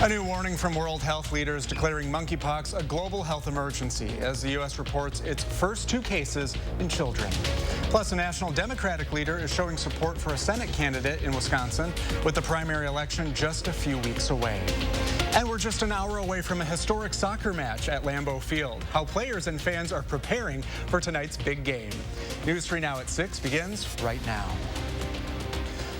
A new warning from World Health leaders declaring monkeypox a global health emergency as the U.S. reports its first 2 cases in children. Plus, a national Democratic leader is showing support for a Senate candidate in Wisconsin with the primary election just a few weeks away. And we're just an hour away from a historic soccer match at Lambeau Field. How players and fans are preparing for tonight's big game. News 3 Now at 6 begins right now.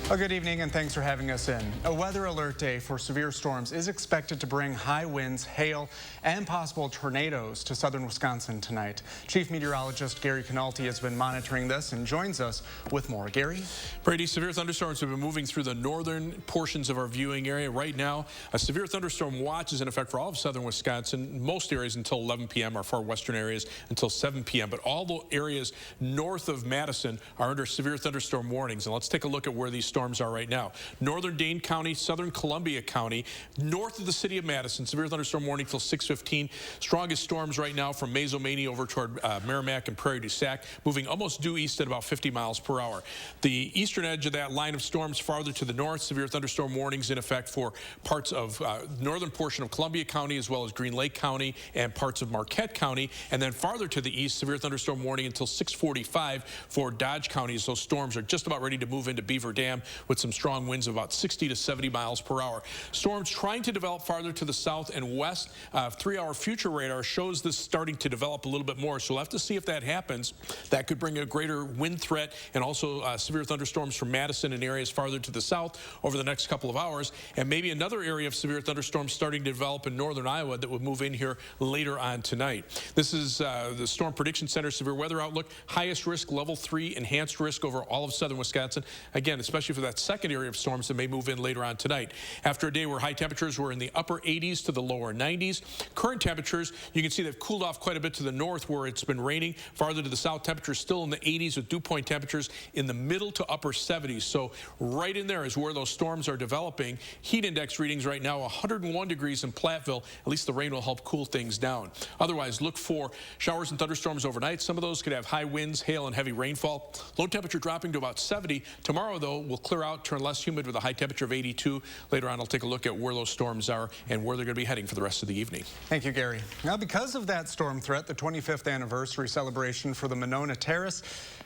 Well, good evening and thanks for having us in. A weather alert day for severe storms is expected to bring high winds, hail, and possible tornadoes to southern Wisconsin tonight. Chief Meteorologist Gary Canalti has been monitoring this and joins us with more. Gary? Brady, severe thunderstorms have been moving through the northern portions of our viewing area. Right now, a severe thunderstorm watch is in effect for all of southern Wisconsin. Most areas until 11 p.m. Our far western areas until 7 p.m. But all the areas north of Madison are under severe thunderstorm warnings. And let's take a look at where these storms are right now. Northern Dane County, southern Columbia County, north of the city of Madison, severe thunderstorm warning till 6:15. Strongest storms right now from Mazomanie over toward Merrimack and Prairie du Sac, moving almost due east at about 50 miles per hour. The eastern edge of that line of storms farther to the north, severe thunderstorm warnings in effect for parts of northern portion of Columbia County as well as Green Lake County and parts of Marquette County. And then farther to the east, severe thunderstorm warning until 6:45 for Dodge County as those storms are just about ready to move into Beaver Dam with some strong winds of about 60 to 70 miles per hour. Storms trying to develop farther to the south and west. 3-hour future radar shows this starting to develop a little bit more, so we'll have to see if that happens. That could bring a greater wind threat and also severe thunderstorms from Madison and areas farther to the south over the next couple of hours, and maybe another area of severe thunderstorms starting to develop in northern Iowa that would move in here later on tonight. This is the Storm Prediction Center severe weather outlook. Highest risk, level 3, enhanced risk over all of southern Wisconsin. Again, especially for that second area of storms that may move in later on tonight. After a day where high temperatures were in the upper 80s to the lower 90s, current temperatures, you can see they've cooled off quite a bit to the north where it's been raining. Farther to the south, temperatures still in the 80s with dew point temperatures in the middle to upper 70s. So right in there is where those storms are developing. Heat index readings right now 101 degrees in Platteville. At least the rain will help cool things down. Otherwise, look for showers and thunderstorms overnight. Some of those could have high winds, hail, and heavy rainfall. Low temperature dropping to about 70. Tomorrow, though, will clear out, turn less humid with a high temperature of 82. Later on, I'll take a look at where those storms are and where they're going to be heading for the rest of the evening. Thank you, Gary. Now, because of that storm threat, the 25th anniversary celebration for the Monona Terrace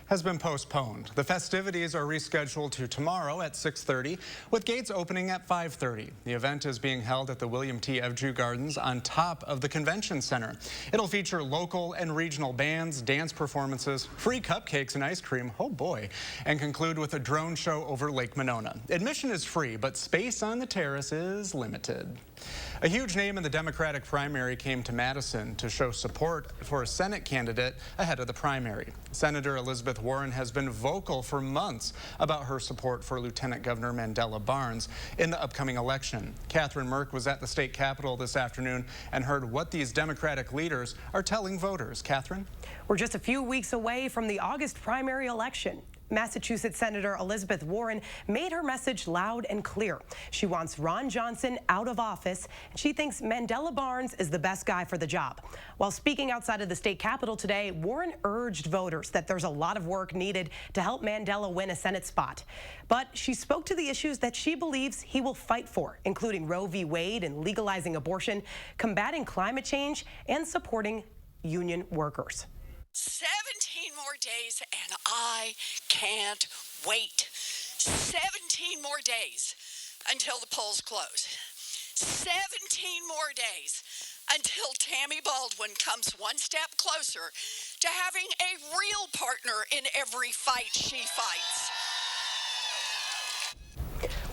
has been postponed. The festivities are rescheduled to tomorrow at 6:30, with gates opening at 5:30. The event is being held at the William T. Evju Gardens on top of the Convention Center. It'll feature local and regional bands, dance performances, free cupcakes and ice cream, oh boy, and conclude with a drone show over Lake Monona. Admission is free, but space on the terrace is limited. A huge name in the Democratic primary came to Madison to show support for a Senate candidate ahead of the primary. Senator Elizabeth Warren has been vocal for months about her support for Lieutenant Governor Mandela Barnes in the upcoming election. Catherine Merck was at the state capitol this afternoon and heard what these Democratic leaders are telling voters. Catherine? We're just a few weeks away from the August primary election. Massachusetts Senator Elizabeth Warren made her message loud and clear. She wants Ron Johnson out of office, and she thinks Mandela Barnes is the best guy for the job. While speaking outside of the state capitol today, Warren urged voters that there's a lot of work needed to help Mandela win a Senate spot. But she spoke to the issues that she believes he will fight for, including Roe v. Wade and legalizing abortion, combating climate change, and supporting union workers. 17 more days and I can't wait. 17 more days until the polls close. 17 more days until Tammy Baldwin comes one step closer to having a real partner in every fight she fights.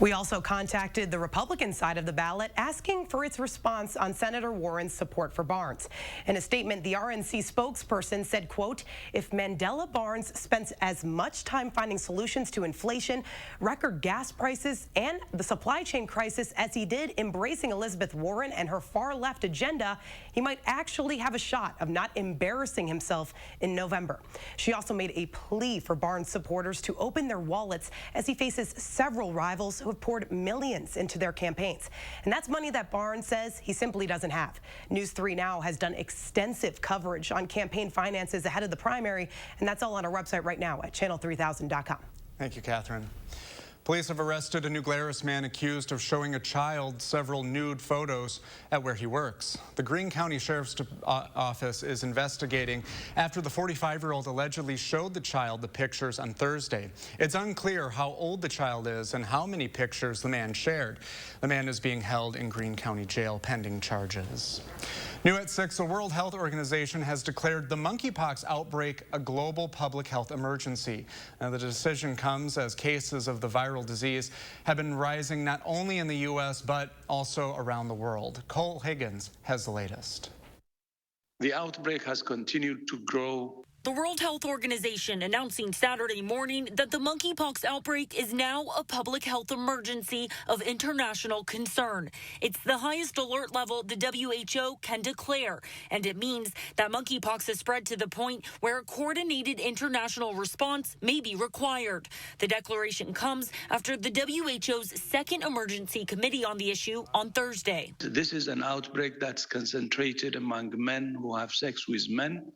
We also contacted the Republican side of the ballot asking for its response on Senator Warren's support for Barnes. In a statement, the RNC spokesperson said, quote, if Mandela Barnes spends as much time finding solutions to inflation, record gas prices, and the supply chain crisis as he did embracing Elizabeth Warren and her far left agenda, he might actually have a shot of not embarrassing himself in November. She also made a plea for Barnes supporters to open their wallets as he faces several rivals who have poured millions into their campaigns. And that's money that Barnes says he simply doesn't have. News 3 Now has done extensive coverage on campaign finances ahead of the primary, and that's all on our website right now at channel3000.com. Thank you, Catherine. Police have arrested a New Glarus man accused of showing a child several nude photos at where he works. The Greene County Sheriff's Office is investigating after the 45-year-old allegedly showed the child the pictures on Thursday. It's unclear how old the child is and how many pictures the man shared. The man is being held in Greene County Jail pending charges. New at 6, the World Health Organization has declared the monkeypox outbreak a global public health emergency. Now, the decision comes as cases of the viral disease have been rising not only in the U.S. but also around the world. Cole Higgins has the latest. The outbreak has continued to grow. The World Health Organization announcing Saturday morning that the monkeypox outbreak is now a public health emergency of international concern. It's the highest alert level the WHO can declare, and it means that monkeypox has spread to the point where a coordinated international response may be required. The declaration comes after the WHO's second emergency committee on the issue on Thursday. This is an outbreak that's concentrated among men who have sex with men.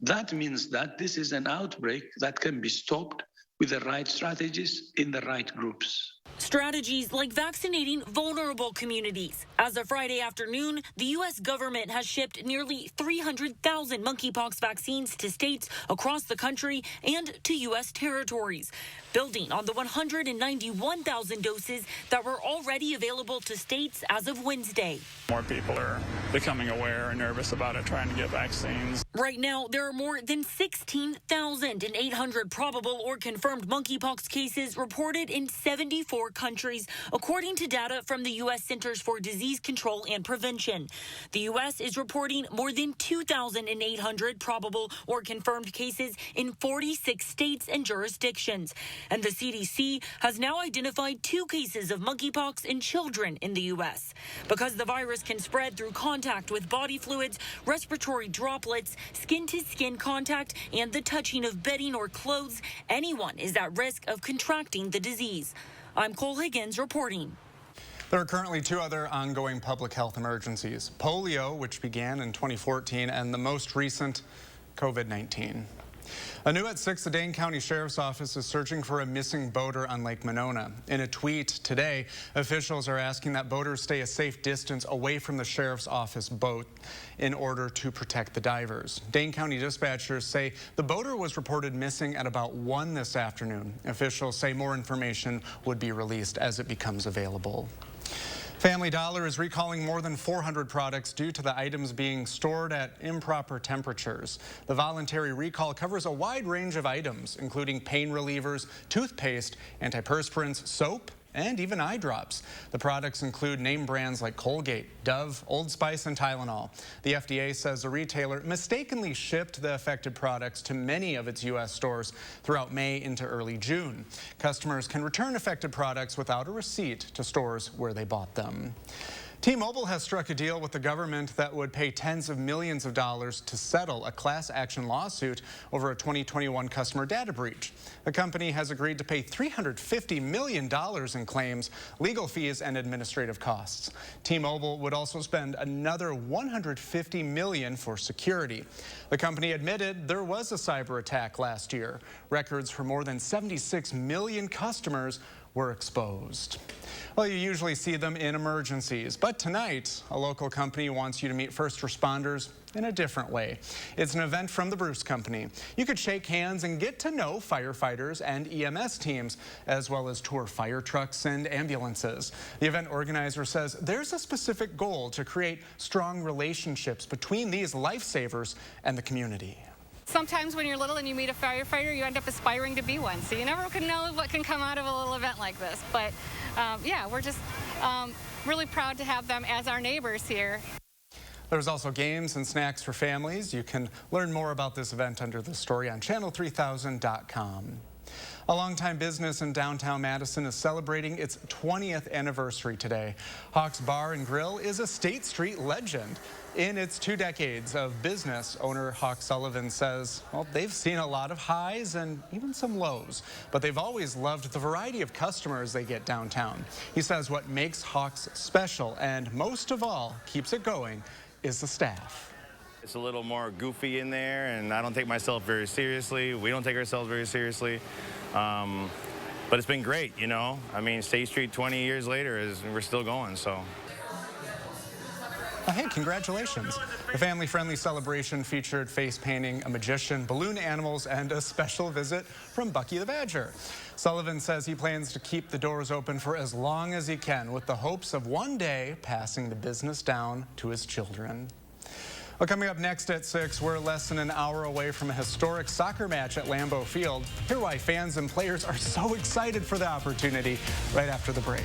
That means that this is an outbreak that can be stopped with the right strategies in the right groups. Strategies like vaccinating vulnerable communities. As of Friday afternoon, the U.S. government has shipped nearly 300,000 monkeypox vaccines to states across the country and to U.S. territories, building on the 191,000 doses that were already available to states as of Wednesday. More people are becoming aware and nervous about it, trying to get vaccines. Right now, there are more than 16,800 probable or confirmed monkeypox cases reported in 74 countries, according to data from the U.S. Centers for Disease Control and Prevention. The U.S. is reporting more than 2,800 probable or confirmed cases in 46 states and jurisdictions. And the CDC has now identified 2 cases of monkeypox in children in the U.S. Because the virus can spread through contact with body fluids, respiratory droplets, skin-to-skin contact, and the touching of bedding or clothes, anyone is at risk of contracting the disease. I'm Cole Higgins reporting. There are currently 2 other ongoing public health emergencies: polio, which began in 2014, and the most recent, COVID-19. A new at 6, the Dane County Sheriff's Office is searching for a missing boater on Lake Monona. In a tweet today, officials are asking that boaters stay a safe distance away from the Sheriff's Office boat in order to protect the divers. Dane County dispatchers say the boater was reported missing at about 1 this afternoon. Officials say more information would be released as it becomes available. Family Dollar is recalling more than 400 products due to the items being stored at improper temperatures. The voluntary recall covers a wide range of items, including pain relievers, toothpaste, antiperspirants, soap, and even eye drops. The products include name brands like Colgate, Dove, Old Spice, and Tylenol. The FDA says the retailer mistakenly shipped the affected products to many of its U.S. stores throughout May into early June. Customers can return affected products without a receipt to stores where they bought them. T-Mobile has struck a deal with the government that would pay tens of millions of dollars to settle a class action lawsuit over a 2021 customer data breach. The company has agreed to pay $350 million in claims, legal fees, and administrative costs. T-Mobile would also spend another $150 million for security. The company admitted there was a cyber attack last year. Records for more than 76 million customers were exposed. Well, you usually see them in emergencies, but tonight, a local company wants you to meet first responders in a different way. It's an event from the Bruce Company. You could shake hands and get to know firefighters and EMS teams, as well as tour fire trucks and ambulances. The event organizer says there's a specific goal to create strong relationships between these lifesavers and the community. Sometimes when you're little and you meet a firefighter, you end up aspiring to be one. So you never can know what can come out of a little event like this. But yeah, we're just really proud to have them as our neighbors here. There's also games and snacks for families. You can learn more about this event under the story on channel3000.com. A longtime business in downtown Madison is celebrating its 20th anniversary today. Hawk's Bar and Grill is a State Street legend. In its 2 decades of business, owner Hawk Sullivan says, well, they've seen a lot of highs and even some lows, but they've always loved the variety of customers they get downtown. He says what makes Hawk's special and most of all keeps it going is the staff. It's a little more goofy in there, and I don't take myself very seriously. We don't take ourselves very seriously. But But it's been great, you know. I mean, State Street 20 years later, we're still going, so. Well, hey, congratulations. The family-friendly celebration featured face painting, a magician, balloon animals, and a special visit from Bucky the Badger. Sullivan says he plans to keep the doors open for as long as he can, with the hopes of one day passing the business down to his children. Well, coming up next at 6, we're less than an hour away from a historic soccer match at Lambeau Field. Hear why fans and players are so excited for the opportunity right after the break.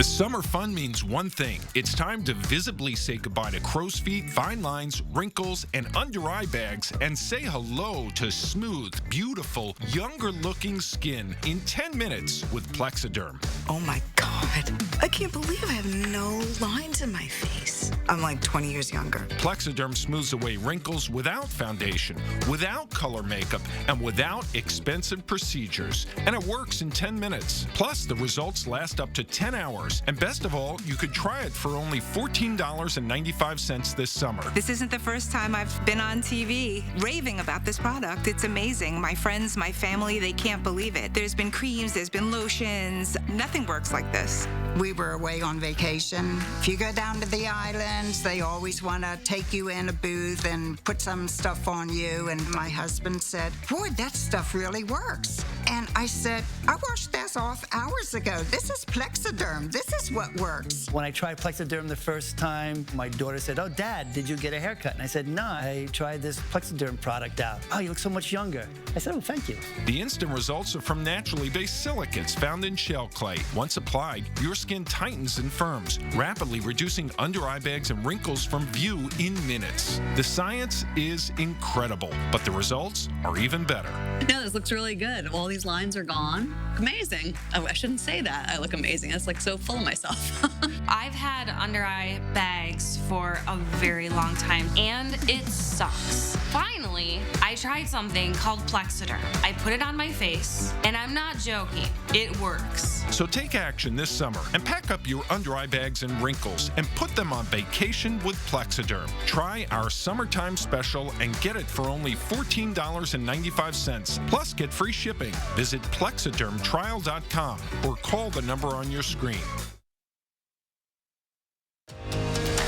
Summer fun means one thing. It's time to visibly say goodbye to crow's feet, fine lines, wrinkles, and under-eye bags, and say hello to smooth, beautiful, younger-looking skin in 10 minutes with Plexiderm. Oh my God. I can't believe I have no lines in my face. I'm like 20 years younger. Plexiderm smooths away wrinkles without foundation, without color makeup, and without expensive procedures. And it works in 10 minutes. Plus, the results last up to 10 hours. And best of all, you could try it for only $14.95 this summer. This isn't the first time I've been on TV raving about this product. It's amazing. My friends, my family, they can't believe it. There's been creams, there's been lotions. Nothing works like this. We were away on vacation. If you go down to the islands, they always want to take you in a booth and put some stuff on you. And my husband said, boy, that stuff really works. And I said, I washed this off hours ago. This is Plexiderm. This is what works. When I tried Plexiderm the first time, my daughter said, oh, Dad, did you get a haircut? And I said, no, I tried this Plexiderm product out. Oh, you look so much younger. I said, oh, thank you. The instant results are from naturally based silicates found in shell clay. Once applied, your skin tightens and firms, rapidly reducing under-eye bags and wrinkles from view in minutes. The science is incredible, but the results are even better. Yeah, this looks really good. All these lines are gone. Amazing. Oh, I shouldn't say that. I look amazing. It's like so full of myself. I've had under-eye bags for a very long time, and it sucks. Finally, I tried something called Plexiderm. I put it on my face, and I'm not joking. It works. So take action this summer and pack up your under-eye bags and wrinkles and put them on vacation with Plexiderm. Try our summertime special and get it for only $14.95. Plus, get free shipping. Visit plexidermtrial.com or call the number on your screen.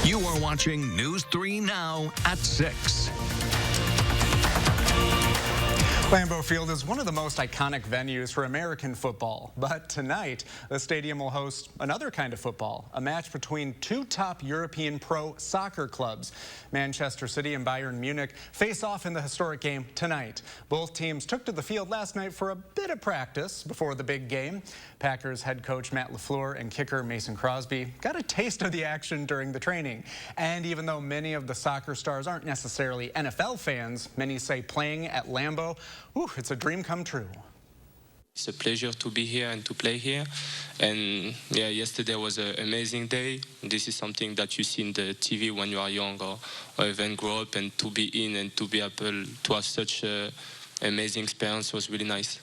You are watching News 3 Now at 6. Lambeau Field is one of the most iconic venues for American football, but tonight the stadium will host another kind of football, a match between two top European pro soccer clubs. Manchester City and Bayern Munich face off in the historic game tonight. Both teams took to the field last night for a bit of practice before the big game. Packers head coach Matt LaFleur and kicker Mason Crosby got a taste of the action during the training. And even though many of the soccer stars aren't necessarily NFL fans, many say playing at Lambeau, it's a dream come true. It's a pleasure to be here and to play here. And yeah, yesterday was an amazing day. This is something that you see in the TV when you are young or even grow up, and to be in and to be able to have such an amazing experience was really nice.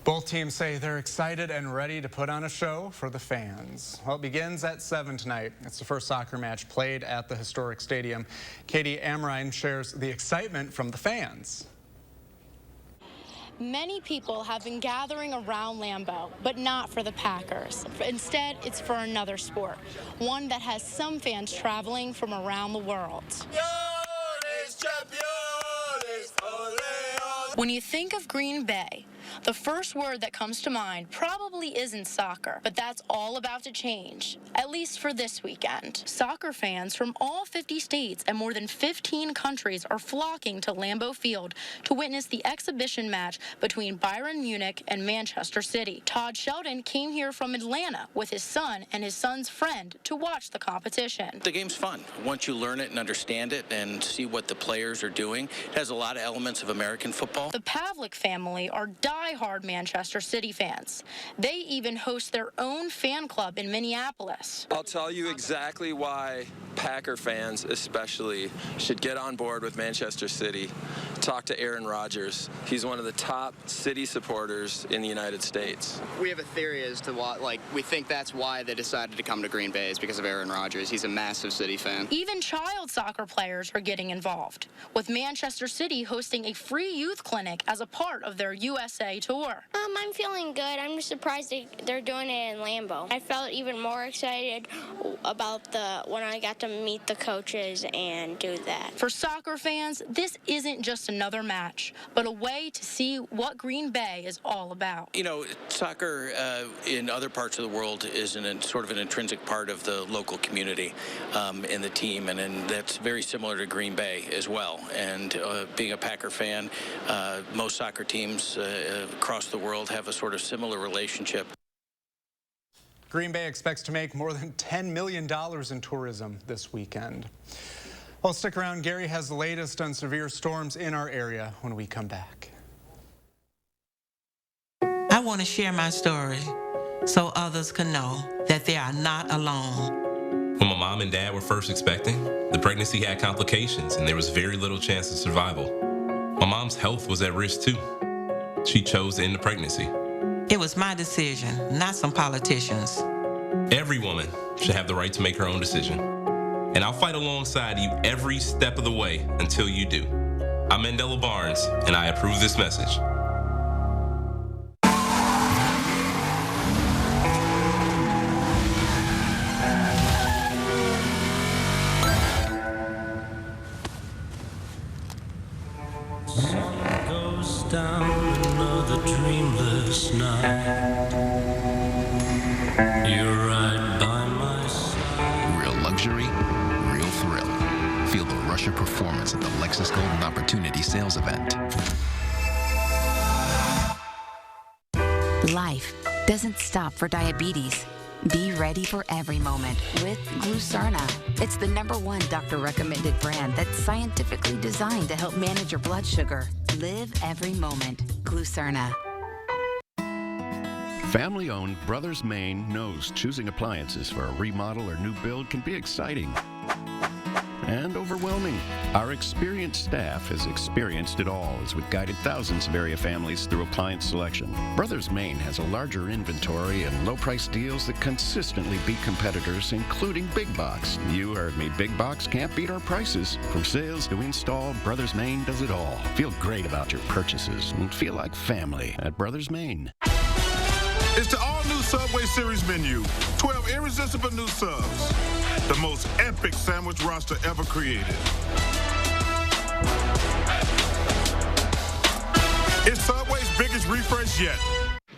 Both teams say they're excited and ready to put on a show for the fans. Well, it begins at 7 tonight. It's the first soccer match played at the historic stadium. Katie Amrine shares the excitement from the fans. Many people have been gathering around Lambeau, but not for the Packers. Instead, it's for another sport, one that has some fans traveling from around the world. When you think of Green Bay, the first word that comes to mind probably isn't soccer, but that's all about to change, at least for this weekend. Soccer fans from all 50 states and more than 15 countries are flocking to Lambeau Field to witness the exhibition match between Bayern Munich and Manchester City. Todd Sheldon came here from Atlanta with his son and his son's friend to watch the competition. The game's fun. Once you learn it and understand it and see what the players are doing, it has a lot of elements of American football. The Pavlik family are dying die-hard Manchester City fans. They even host their own fan club in Minneapolis. I'll tell you exactly why Packer fans especially should get on board with Manchester City. Talk to Aaron Rodgers. He's one of the top City supporters in the United States. We have a theory as to why, we think that's why they decided to come to Green Bay is because of Aaron Rodgers. He's a massive City fan. Even child soccer players are getting involved, with Manchester City hosting a free youth clinic as a part of their USA tour. I'm feeling good. I'm just surprised they're doing it in Lambeau. I felt even more excited about when I got to meet the coaches and do that. For soccer fans, this isn't just another match, but a way to see what Green Bay is all about. You know, soccer in other parts of the world is sort of an intrinsic part of the local community and the team, and that's very similar to Green Bay as well. And being a Packer fan, most soccer teams across the world have a sort of similar relationship. Green Bay expects to make more than $10 million in tourism this weekend. Well, stick around. Gary has the latest on severe storms in our area when we come back. I want to share my story so others can know that they are not alone. When my mom and dad were first expecting, the pregnancy had complications and there was very little chance of survival. My mom's health was at risk too. She chose to end the pregnancy. It was my decision, not some politicians. Every woman should have the right to make her own decision. And I'll fight alongside you every step of the way until you do. I'm Mandela Barnes, and I approve this message. Sun goes down another dreamless night. You're right by my side. Real luxury, real thrill. Feel the rush of performance at the Lexus Golden Opportunity Sales Event. Life doesn't stop for diabetes. Be ready for every moment with Glucerna. It's the #1 doctor-recommended brand that's scientifically designed to help manage your blood sugar. Live every moment. Glucerna. Family-owned Brothers Maine knows choosing appliances for a remodel or new build can be exciting and overwhelming. Our experienced staff has experienced it all as we've guided thousands of area families through appliance selection. Brothers Maine has a larger inventory and low-price deals that consistently beat competitors, including Big Box. You heard me, Big Box can't beat our prices. From sales to install, Brothers Maine does it all. Feel great about your purchases and feel like family at Brothers Maine. It's the all-new Subway Series menu. 12 irresistible new subs. The most epic sandwich roster ever created. It's Subway's biggest refresh yet.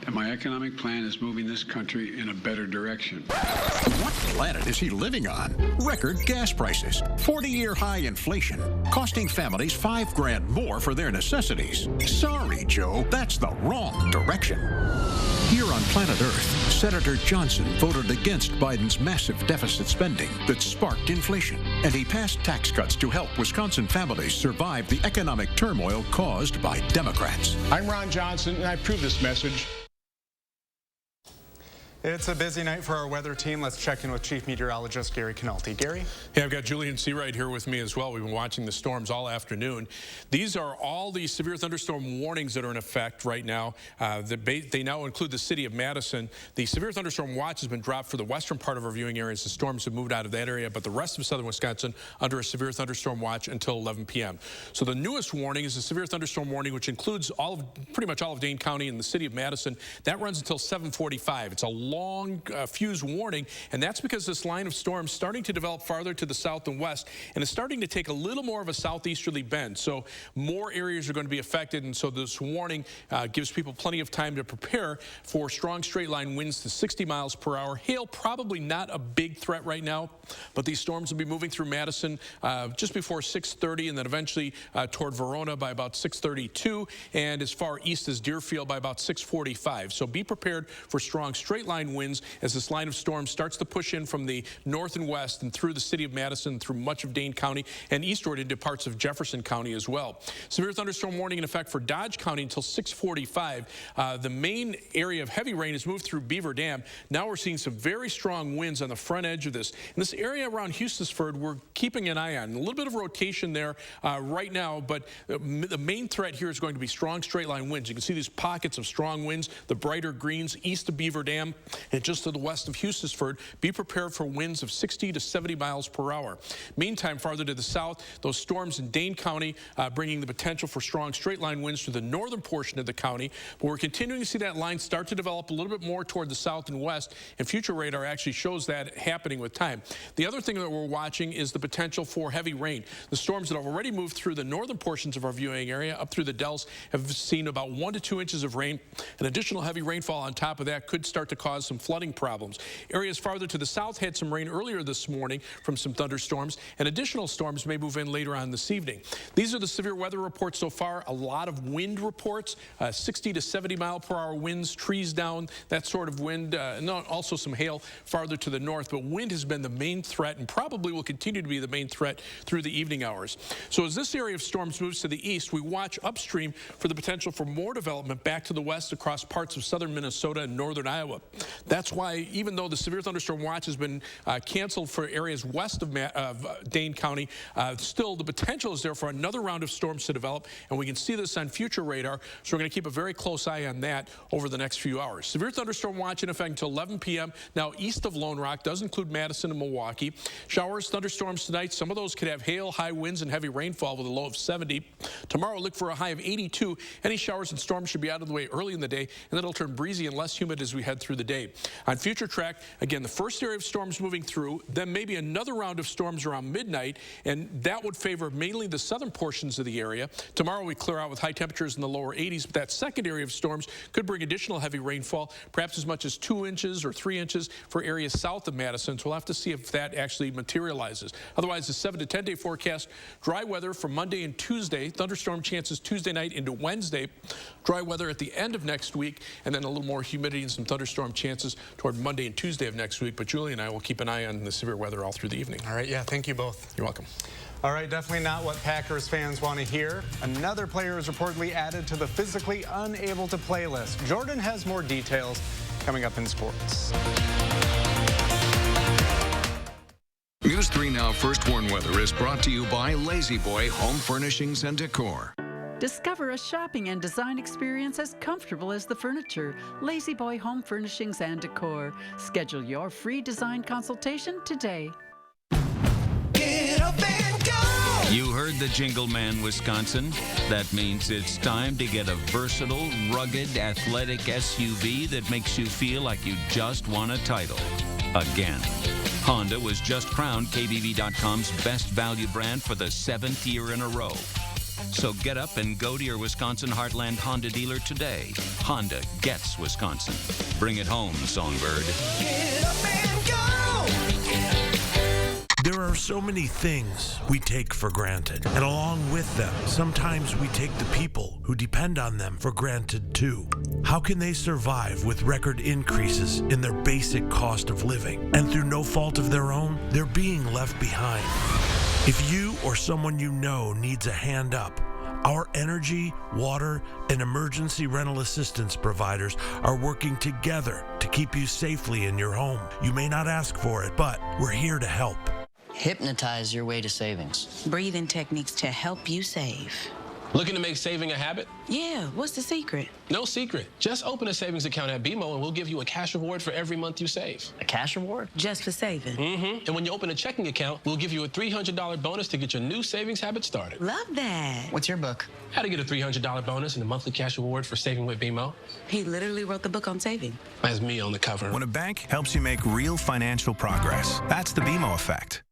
And my economic plan is moving this country in a better direction. What planet is he living on? Record gas prices, 40-year high inflation, costing families $5 grand more for their necessities. Sorry, Joe, that's the wrong direction. Here on planet Earth, Senator Johnson voted against Biden's massive deficit spending that sparked inflation, and he passed tax cuts to help Wisconsin families survive the economic turmoil caused by Democrats. I'm Ron Johnson, and I approve this message. It's a busy night for our weather team. Let's check in with Chief Meteorologist Gary Canalti. Gary? Yeah, I've got Julian Seawright here with me as well. We've been watching the storms all afternoon. These are all the severe thunderstorm warnings that are in effect right now. They now include the city of Madison. The severe thunderstorm watch has been dropped for the western part of our viewing areas. The storms have moved out of that area, but the rest of southern Wisconsin under a severe thunderstorm watch until 11 p.m. So the newest warning is a severe thunderstorm warning, which includes pretty much all of Dane County and the city of Madison. That runs until 7:45. It's a long fuse warning, and that's because this line of storms starting to develop farther to the south and west, and it's starting to take a little more of a southeasterly bend. So more areas are going to be affected, and so this warning gives people plenty of time to prepare for strong straight line winds to 60 miles per hour. Hail probably not a big threat right now, but these storms will be moving through Madison just before 6:30, and then eventually toward Verona by about 6:32, and as far east as Deerfield by about 6:45. So be prepared for strong straight line line winds as this line of storms starts to push in from the north and west and through the city of Madison, through much of Dane County, and eastward into parts of Jefferson County as well. Severe thunderstorm warning in effect for Dodge County until 6:45. The main area of heavy rain has moved through Beaver Dam. Now we're seeing some very strong winds on the front edge of this. In this area around Houston'sford, we're keeping an eye on. A little bit of rotation there right now, but the main threat here is going to be strong straight line winds. You can see these pockets of strong winds, the brighter greens east of Beaver Dam and just to the west of Houston'sford. Be prepared for winds of 60 to 70 miles per hour. Meantime, farther to the south, those storms in Dane County bringing the potential for strong straight line winds to the northern portion of the county. But we're continuing to see that line start to develop a little bit more toward the south and west, and future radar actually shows that happening with time. The other thing that we're watching is the potential for heavy rain. The storms that have already moved through the northern portions of our viewing area up through the Dells have seen about 1 to 2 inches of rain. An additional heavy rainfall on top of that could start to cause some flooding problems. Areas farther to the south had some rain earlier this morning from some thunderstorms, and additional storms may move in later on this evening. These are the severe weather reports so far. A lot of wind reports, 60 to 70 mile per hour winds, trees down, that sort of wind, and also some hail farther to the north. But wind has been the main threat and probably will continue to be the main threat through the evening hours. So as this area of storms moves to the east, we watch upstream for the potential for more development back to the west across parts of southern Minnesota and northern Iowa. That's why even though the severe thunderstorm watch has been canceled for areas west of Dane County, still the potential is there for another round of storms to develop, and we can see this on future radar, so we're going to keep a very close eye on that over the next few hours. Severe thunderstorm watch in effect until 11 p.m. now east of Lone Rock, does include Madison and Milwaukee. Showers, thunderstorms tonight. Some of those could have hail, high winds, and heavy rainfall with a low of 70. Tomorrow, look for a high of 82. Any showers and storms should be out of the way early in the day, and then it'll turn breezy and less humid as we head through the day. On future track, again, the first area of storms moving through, then maybe another round of storms around midnight, and that would favor mainly the southern portions of the area. Tomorrow, we clear out with high temperatures in the lower 80s, but that second area of storms could bring additional heavy rainfall, perhaps as much as 2 inches or 3 inches for areas south of Madison. So we'll have to see if that actually materializes. Otherwise, the 7 to 10 day forecast, dry weather for Monday and Tuesday, thunderstorm chances Tuesday night into Wednesday, dry weather at the end of next week, and then a little more humidity and some thunderstorm chances toward Monday and Tuesday of next week. But Julie and I will keep an eye on the severe weather all through the evening. All right, yeah, thank you both. You're welcome. All right, definitely not what Packers fans want to hear. Another player is reportedly added to the physically unable to play list. Jordan has more details coming up in sports. News 3 Now First Warn Weather is brought to you by Lazy Boy Home Furnishings and Decor. Discover a shopping and design experience as comfortable as the furniture. Lazy Boy Home Furnishings and Decor. Schedule your free design consultation today. Get up and go! You heard the Jingle Man, Wisconsin. That means it's time to get a versatile, rugged, athletic SUV that makes you feel like you just won a title. Again. Honda was just crowned KBB.com's best value brand for the 7th year in a row. So get up and go to your Wisconsin Heartland Honda dealer today. Honda gets Wisconsin. Bring it home, Songbird. Get up and go! There are so many things we take for granted, and along with them, sometimes we take the people who depend on them for granted too. How can they survive with record increases in their basic cost of living, and through no fault of their own, they're being left behind? If you or someone you know needs a hand up, our energy, water, and emergency rental assistance providers are working together to keep you safely in your home. You may not ask for it, but we're here to help. Hypnotize your way to savings. Breathing techniques to help you save. Looking to make saving a habit? Yeah, what's the secret? No secret. Just open a savings account at BMO and we'll give you a cash reward for every month you save. A cash reward? Just for saving? Mm-hmm. And when you open a checking account, we'll give you a $300 bonus to get your new savings habit started. Love that. What's your book? How to get a $300 bonus and a monthly cash reward for saving with BMO. He literally wrote the book on saving. That's me on the cover. When a bank helps you make real financial progress, that's the BMO effect.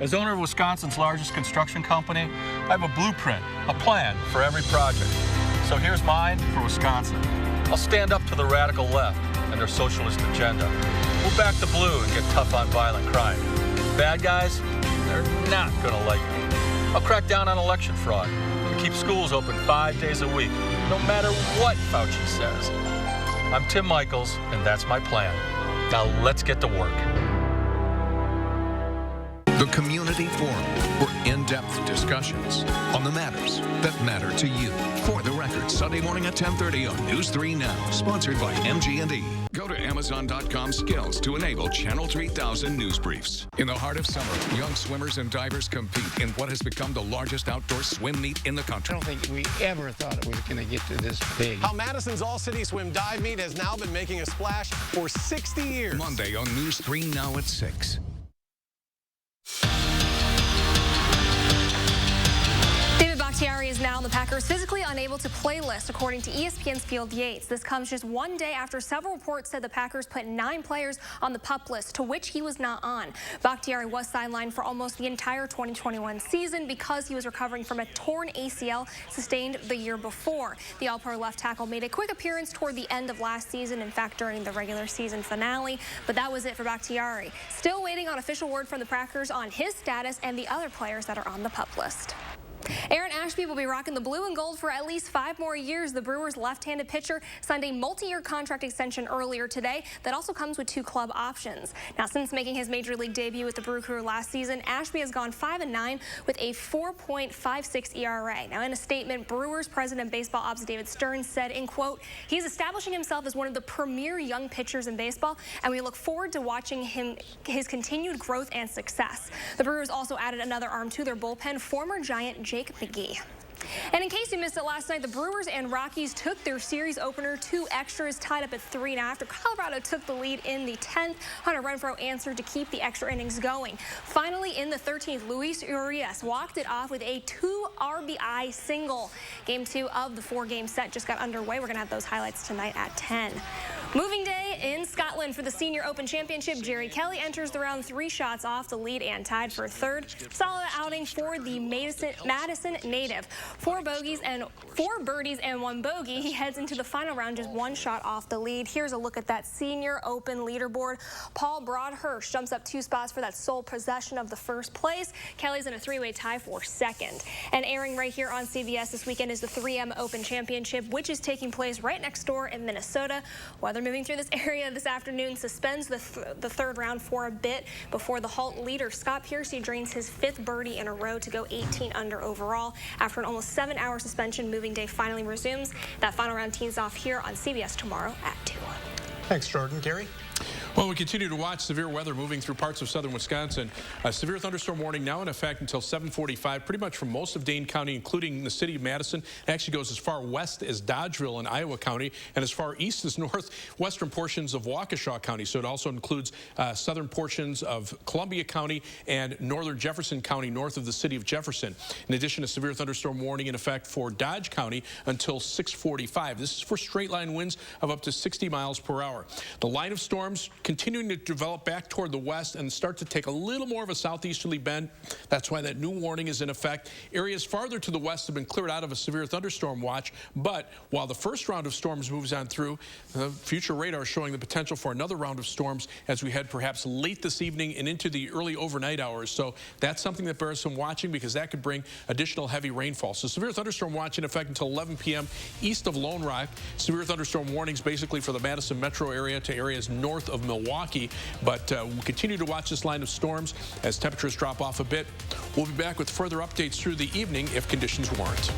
As owner of Wisconsin's largest construction company, I have a blueprint, a plan for every project. So here's mine for Wisconsin. I'll stand up to the radical left and their socialist agenda. We'll back the blue and get tough on violent crime. Bad guys, they're not gonna like me. I'll crack down on election fraud and keep schools open 5 days a week, no matter what Fauci says. I'm Tim Michaels, and that's my plan. Now let's get to work. The Community Forum for in-depth discussions on the matters that matter to you. For the Record, Sunday morning at 10:30 on News 3 Now, sponsored by MG&E. Go to Amazon.com skills to enable Channel 3000 news briefs. In the heart of summer, young swimmers and divers compete in what has become the largest outdoor swim meet in the country. I don't think we ever thought it was going to get to this big. How Madison's All-City Swim Dive Meet has now been making a splash for 60 years. Monday on News 3 Now at 6. David Bakhtiari is now on the Packers' physically unable to play list, according to ESPN's Field Yates. This comes just one day after several reports said the Packers put 9 players on the PUP list, to which he was not on. Bakhtiari was sidelined for almost the entire 2021 season because he was recovering from a torn ACL sustained the year before. The All-Pro left tackle made a quick appearance toward the end of last season, in fact during the regular season finale, but that was it for Bakhtiari. Still waiting on official word from the Packers on his status and the other players that are on the PUP list. Aaron Ashby will be rocking the blue and gold for at least 5 more years. The Brewers' left-handed pitcher signed a multi-year contract extension earlier today that also comes with 2 club options. Now, since making his major league debut with the Brew Crew last season, Ashby has gone 5-9 with a 4.56 ERA. Now, in a statement, Brewers president of baseball ops David Stearns said, in quote, "He's establishing himself as one of the premier young pitchers in baseball, and we look forward to watching his continued growth and success." The Brewers also added another arm to their bullpen, former Giant Jake McGee. And in case you missed it last night, the Brewers and Rockies took their series opener 2 extras, tied up at 3 now after Colorado took the lead in the 10th. Hunter Renfroe answered to keep the extra innings going. Finally, in the 13th, Luis Urias walked it off with a 2 RBI single. Game 2 of the 4-game set just got underway. We're going to have those highlights tonight at 10. Moving day in Scotland for the Senior Open Championship. Jerry Kelly enters the round 3 shots off the lead and tied for 3rd. Solid outing for the Madison native. 4 birdies and 1 bogey. He heads into the final round just 1 shot off the lead. Here's a look at that Senior Open leaderboard. Paul Broadhurst jumps up 2 spots for that sole possession of the 1st place. Kelly's in a 3-way tie for 2nd. And airing right here on CBS this weekend is the 3M Open Championship, which is taking place right next door in Minnesota. Weather moving through this area this afternoon suspends the 3rd round for a bit before the halt leader Scott Piercy drains his 5th birdie in a row to go 18 under overall. After an almost 7-hour suspension, moving day finally resumes. That final round tees off here on CBS tomorrow at 2. Thanks, Jordan. Gary? Well, we continue to watch severe weather moving through parts of southern Wisconsin. A severe thunderstorm warning now in effect until 7:45, pretty much for most of Dane County, including the city of Madison. It actually goes as far west as Dodgeville in Iowa County and as far east as northwestern portions of Waukesha County. So it also includes southern portions of Columbia County and northern Jefferson County north of the city of Jefferson. In addition, a severe thunderstorm warning in effect for Dodge County until 6:45. This is for straight line winds of up to 60 miles per hour. The line of storms continuing to develop back toward the west and start to take a little more of a southeasterly bend. That's why that new warning is in effect. Areas farther to the west have been cleared out of a severe thunderstorm watch, but while the first round of storms moves on through, future radar is showing the potential for another round of storms as we head perhaps late this evening and into the early overnight hours. So that's something that bears some watching because that could bring additional heavy rainfall. So severe thunderstorm watch in effect until 11 p.m. east of Lone Rock. Severe thunderstorm warnings basically for the Madison metro area to areas north of Milwaukee, but we'll continue to watch this line of storms as temperatures drop off a bit. We'll be back with further updates through the evening if conditions warrant.